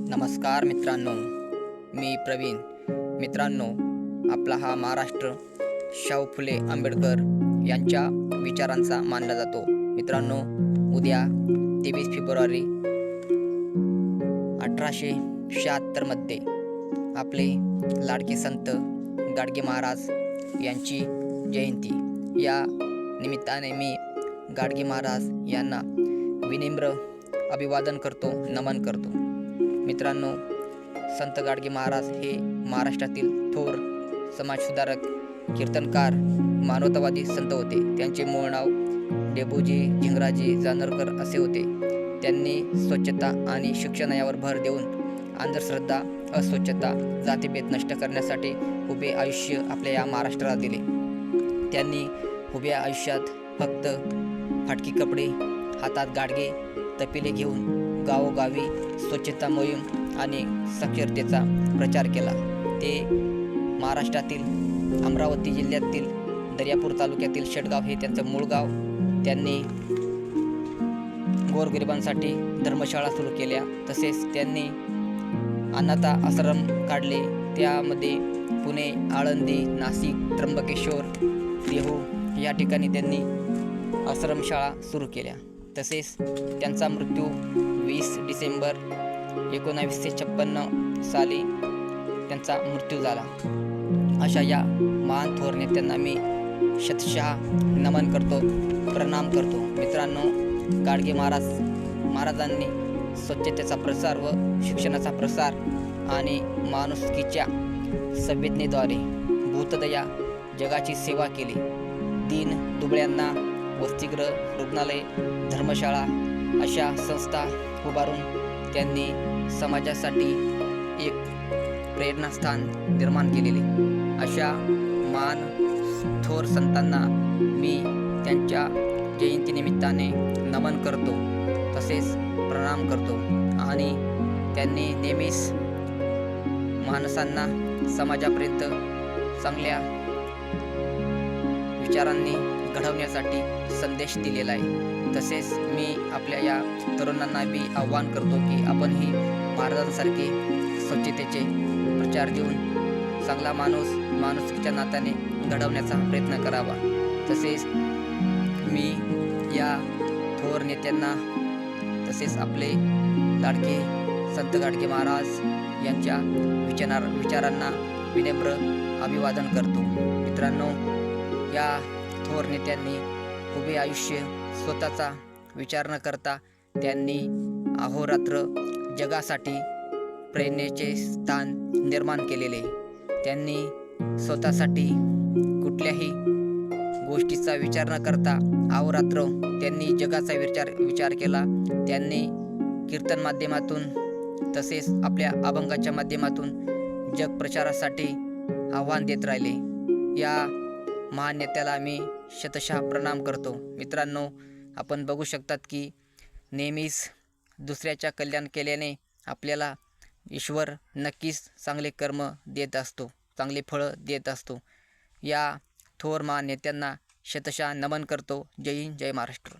नमस्कार मित्रांनो, मी प्रवीण. मित्रांनो, आपला हा महाराष्ट्र शाहू फुले आंबेडकर यांच्या विचारांचा मानला जातो. मित्रांनो, उद्या 23 फेब्रुवारी 1876 मध्ये आपले लाडके संत गाडगे महाराज यांची जयंती. या निमित्ताने मी गाडगे महाराज यांना विनम्र अभिवादन करतो, नमन करतो. मित्रांनो, संत गाडगे महाराज हे महाराष्ट्रातील थोर समाजसुधारक, कीर्तनकार, मानवतावादी संत होते. त्यांचे मूळ नाव डेबूजी झिंगराजी जानोरकर असे होते. त्यांनी स्वच्छता आणि शिक्षण यावर भर देऊन अंधश्रद्धा, अस्वच्छता, जातीभेद नष्ट करण्यासाठी उभे आयुष्य आपल्या या महाराष्ट्राला दिले. त्यांनी उभ्या आयुष्यात फक्त फाटकी कपडे, हातात गाडगे, तपिले घेऊन गावोगावी स्वच्छता मोहीम आणि साक्षरतेचा प्रचार केला. ते महाराष्ट्रातील अमरावती जिल्ह्यातील दर्यापूर तालुक्यातील शेटगाव हे त्यांचं मूळ गाव. त्यांनी गोरगरिबांसाठी धर्मशाळा सुरू केल्या. तसेच त्यांनी अनाथ आश्रम काढले. त्यामध्ये पुणे, आळंदी, नाशिक, त्र्यंबकेश्वर, देहू या ठिकाणी त्यांनी आश्रमशाळा सुरू केल्या. तसेच त्यांचा मृत्यू 20 डिसेंबर 1956 साली त्यांचा मृत्यू झाला. अशा या महान थोर नेत्यांना मी शतशः नमन करतो, प्रणाम करतो. मित्रांनो, गाडगे महाराजांनी स्वच्छतेचा प्रसार व शिक्षणाचा प्रसार आणि माणुसकीच्या संवेदनेद्वारे भूतदया जगाची सेवा केली. दीन दुबळ्यांना वसतिगृह, रुग्णालय, धर्मशाळा अशा संस्था उभारून त्यांनी समाजासाठी एक प्रेरणास्थान निर्माण केलेले. अशा महान थोर संतांना मी त्यांच्या जयंतीनिमित्ताने नमन करतो, तसेच प्रणाम करतो. आणि त्यांनी नेहमीच माणसांना समाजापर्यंत चांगल्या विचारांनी घडवण्यासाठी संदेश दिलेला आहे. तसेच मी आपल्या या तरुणांना बी आव्हान करतो की आपणही महाराजांसारखे स्वच्छतेचे प्रचार देऊन चांगला माणूस माणुसकीच्या नात्याने घडवण्याचा प्रयत्न करावा. तसेच मी या थोर नेत्यांना, तसेच आपले लाडके संत गाडगे महाराज यांच्या विचारांना विनम्र अभिवादन करतो. मित्रांनो, या थोर नेत्यांनी उभे आयुष्य स्वतःचा विचार न करता त्यांनी अहोरात्र जगासाठी प्रेरणेचे स्थान निर्माण केलेले. त्यांनी स्वतःसाठी कुठल्याही गोष्टीचा विचार न करता अहोरात्र त्यांनी जगाचा विचार केला. त्यांनी कीर्तन माध्यमातून, तसेच आपल्या अभंगाच्या माध्यमातून जग प्रचारासाठी आव्हान देत राहिले. या महान नेत्याला मी शतशः प्रणाम करतो. मित्रांनो, आपण बघू शकतात की नेहमीच दुसऱ्याच्या कल्याण केल्याने आपल्याला ईश्वर नक्कीच चांगले कर्म देत असतो, चांगले फळं देत असतो. या थोर महान नेत्यांना शतशः नमन करतो. जय हिंद, जय महाराष्ट्र.